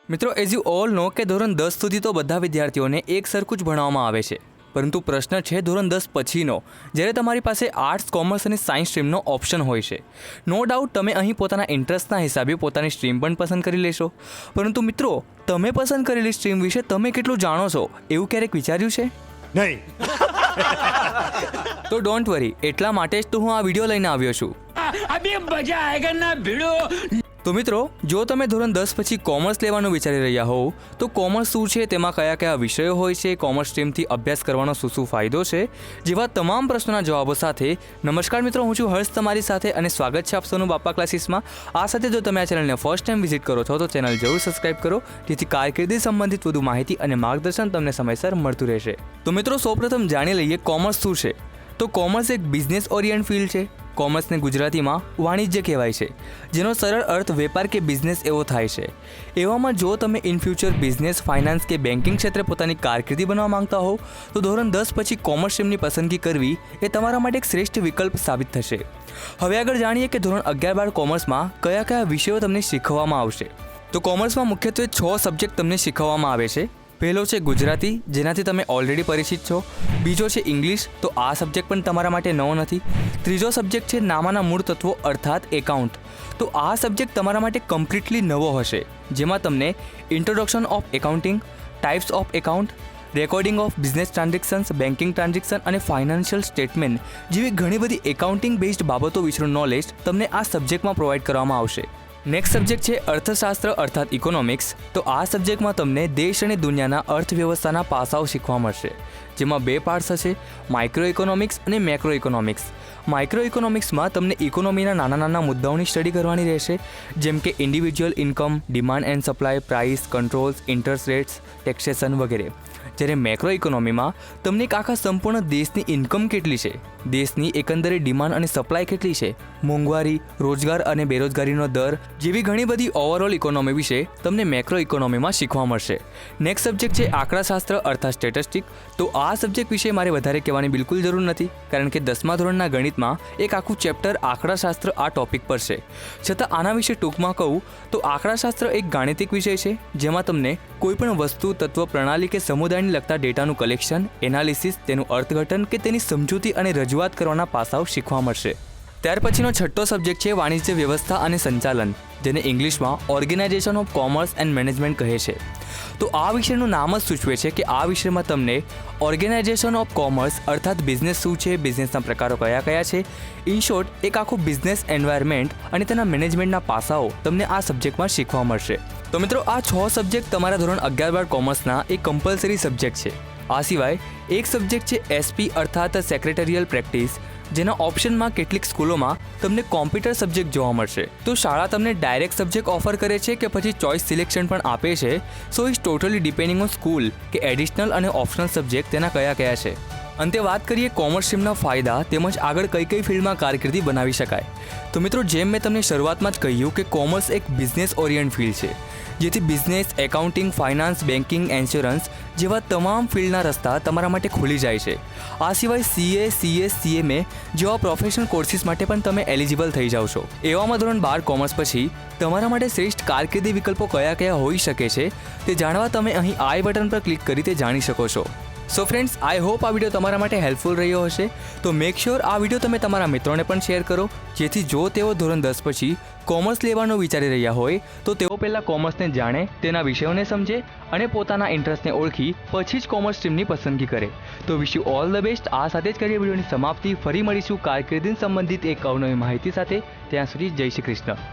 મિત્રો as you all know કે ધોરણ 10 સુધી તો બધા વિદ્યાર્થીઓને એક સરખું જ ભણાવવામાં આવે છે, પરંતુ પ્રશ્ન છે ધોરણ 10 પછીનો, જ્યારે તમારી પાસે આર્ટ્સ, કોમર્સ અને સાયન્સ સ્ટ્રીમનો ઓપ્શન હોય છે. નો ડાઉટ તમે અહીં પોતાના ઇન્ટરેસ્ટના હિસાબે પોતાની સ્ટ્રીમ પણ પસંદ કરી લેશો, પરંતુ મિત્રો તમે પસંદ કરેલી સ્ટ્રીમ વિશે તમે કેટલું જાણો છો એવું ક્યારેક વિચાર્યું છે? નહીં. તો ડોન્ટ વરી, એટલા માટે જ તો હું આ વિડીયો લઈને આવ્યો છું. अभी मजा आएगा ना भिड़ो. તો મિત્રો, જો તમે ધોરણ 10 પછી કોમર્સ લેવાનું વિચારી રહ્યા હોવ તો કોમર્સ શું છે, તેમાં કયા કયા વિષયો હોય છે, કોમર્સ સ્ટ્રીમથી અભ્યાસ કરવાનો શું શું ફાયદો છે, જેવા તમામ પ્રશ્નોના જવાબો સાથે નમસ્કાર મિત્રો, હું છું હર્ષ તમારી સાથે અને સ્વાગત છે આપ સૌનું બાપા ક્લાસીસમાં. આ સાથે જો તમે આ ચેનલને ફર્સ્ટ ટાઈમ વિઝિટ કરો છો તો ચેનલ જરૂર સબસ્ક્રાઇબ કરો, જેથી કારકિર્દી સંબંધિત વધુ માહિતી અને માર્ગદર્શન તમને સમયસર મળતું રહેશે. તો મિત્રો, સૌપ્રથમ જાણી લઈએ કોમર્સ શું છે. તો કોમર્સ એક બિઝનેસ ઓરિયન્ટ ફિલ્ડ છે. કોમર્સને ગુજરાતીમાં વાણિજ્ય કહેવાય છે, જેનો સરળ અર્થ વેપાર કે બિઝનેસ એવો થાય છે. એવામાં જો તમે ઇન ફ્યુચર બિઝનેસ, ફાઇનાન્સ કે બેન્કિંગ ક્ષેત્રે પોતાની કારકિર્દી બનાવવા માંગતા હો તો ધોરણ 10 પછી કોમર્સ સ્ટ્રીમની પસંદગી કરવી એ તમારા માટે એક શ્રેષ્ઠ વિકલ્પ સાબિત થશે. હવે આગળ જાણીએ કે ધોરણ 11-12 કોમર્સમાં કયા કયા વિષયો તમને શીખવવામાં આવશે. તો કોમર્સમાં મુખ્યત્વે 6 સબ્જેક્ટ તમને શીખવવામાં આવે છે. પહેલો છે ગુજરાતી, જેનાથી તમે ઓલરેડી પરિચિત છો. બીજો છે ઇંગ્લિશ, તો આ સબ્જેક્ટ પણ તમારા માટે નવો નથી. ત્રીજો સબ્જેક્ટ છે નામાના મૂળ તત્વો અર્થાત એકાઉન્ટ, તો આ સબ્જેક્ટ તમારા માટે કમ્પ્લીટલી નવો હશે, જેમાં તમને introduction of accounting, types of account, recording of business transactions, banking transaction અને ફાઇનાન્શિયલ સ્ટેટમેન્ટ જેવી ઘણી બધી એકાઉન્ટિંગ બેઝડ બાબતો વિશેનું નોલેજ તમને આ સબ્જેક્ટમાં પ્રોવાઈડ કરવામાં આવશે. નેક્સ્ટ સબ્જેક્ટ છે અર્થશાસ્ત્ર અર્થાત ઇકોનોમિક્સ, તો આ સબ્જેક્ટમાં તમને દેશ અને દુનિયાના અર્થવ્યવસ્થાના પાસાઓ શીખવા મળશે, જેમાં 2 પાર્ટ્સ હશે, માઇક્રો ઇકોનોમિક્સ અને મેક્રો ઇકોનોમિક્સ. માઇક્રો ઇકોનોમિક્સમાં તમને ઇકોનોમીના નાના નાના મુદ્દાઓની સ્ટડી કરવાની રહેશે, જેમ કે individual income, demand and supply, price, controls, interest rates, taxation વગેરે. જ્યારે મેક્રો ઇકોનોમીમાં તમને એક આખા સંપૂર્ણ દેશની ઇન્કમ કેટલી છે, દેશની એકંદરે ડિમાન્ડ અને સપ્લાય કેટલી છે, મોંઘવારી, રોજગાર અને બેરોજગારીનો દર જેવી ઘણી બધી ઓવરઓલ ઇકોનોમી વિશે તમને મેક્રો ઇકોનોમીમાં શીખવા મળશે. નેક્સ્ટ સબ્જેક્ટ છે આંકડાશાસ્ત્ર અર્થાત સ્ટેટિસ્ટિક, તો આ સબ્જેક્ટ વિશે મારે વધારે કહેવાની બિલકુલ જરૂર નથી, કારણ કે 10મા ધોરણના ગણિતમાં એક આખું ચેપ્ટર આંકડાશાસ્ત્ર આ ટોપિક પર છે. છતાં આના વિશે ટૂંકમાં કહું તો આંકડાશાસ્ત્ર એક ગાણિતિક વિષય છે, જેમાં તમને કોઈપણ વસ્તુ, તત્વ, પ્રણાલી કે સમુદાયને લગતા ડેટાનું કલેક્શન, એનાલિસિસ, તેનું અર્થઘટન કે તેની સમજૂતી અને રજૂઆત કરવાના પાસાઓ શીખવા મળશે. ત્યાર પછીનો છઠ્ઠો સબ્જેક્ટ છે વાણિજ્ય વ્યવસ્થા અને સંચાલન, જેને ઇંગ્લિશમાં organisation of commerce and management કહે છે. તો આ વિષયનું નામ જ સૂચવે છે કે આ વિષયમાં તમને ઓર્ગેનાઇઝેશન ઓફ કોમર્સ અર્થાત બિઝનેસ શું છે, બિઝનેસના પ્રકારો કયા કયા છે, ઇન શોર્ટ એક આખું બિઝનેસ એન્વાયરમેન્ટ અને તેના મેનેજમેન્ટના પાસાઓ તમને આ સબ્જેક્ટમાં શીખવા મળશે. તો મિત્રો, આ 6 સબ્જેક્ટ તમારા ધોરણ 11-12 કોમર્સના એક કમ્પલસરી સબ્જેક્ટ છે. આ સિવાય એક સબ્જેક્ટ છે એસપી અર્થાત સેક્રેટરિયલ પ્રેક્ટિસ, જેના ઓપ્શનમાં કેટલીક સ્કૂલોમાં તમને કોમ્પ્યુટર સબ્જેક્ટ જોવા મળશે. તો શાળા તમને ડાયરેક્ટ સબ્જેક્ટ ઓફર કરે છે કે પછી ચોઇસ સિલેક્શન પણ આપે છે, સો is totally depending on school કે એડિશનલ અને ઓપ્શનલ સબ્જેક્ટ તેના કયા કયા છે. અંતે વાત કરીએ કોમર્સ સ્ટ્રીમના ફાયદા તેમજ આગળ કઈ કઈ ફિલ્ડમાં કારકિર્દી બનાવી શકાય. તો મિત્રો, જેમ મેં તમને શરૂઆતમાં જ કહ્યું કે કોમર્સ એક બિઝનેસ ઓરિયન્ટ ફિલ્ડ છે, જેથી business, accounting, finance, banking, insurance જેવા તમામ ફિલ્ડના રસ્તા તમારા માટે ખુલી જાય છે. આ સિવાય CA, CS, CMA જેવા પ્રોફેશનલ કોર્સિસ માટે પણ તમે એલિજિબલ થઈ જાઓ છો. એવામાં ધોરણ 12 કોમર્સ પછી તમારા માટે શ્રેષ્ઠ કારકિર્દી વિકલ્પો કયા કયા હોઈ શકે છે તે જાણવા તમે અહીં આઈ બટન પર ક્લિક કરી તે જાણી શકો છો. સો ફ્રેન્ડ્સ, આઈ હોપ આ વિડીયો તમારા માટે હેલ્પફુલ રહ્યો હશે. તો મેક શ્યોર આ વિડીયો તમે તમારા મિત્રોને પણ શેર કરો, જેથી જો તેઓ ધોરણ 10 પછી કોમર્સ લેવાનું વિચારી રહ્યા હોય તો તેઓ પહેલાં કોમર્સને જાણે, તેના વિષયોને સમજે અને પોતાના ઇન્ટરેસ્ટને ઓળખી પછી જ કોમર્સ સ્ટ્રીમની પસંદગી કરે. તો wish you all the best. આ સાથે જ કરીએ વિડીયોની સમાપ્તિ. ફરી મળીશું કારકિર્દી સંબંધિત એક અવનવી માહિતી સાથે. ત્યાં સુધી જય શ્રી કૃષ્ણ.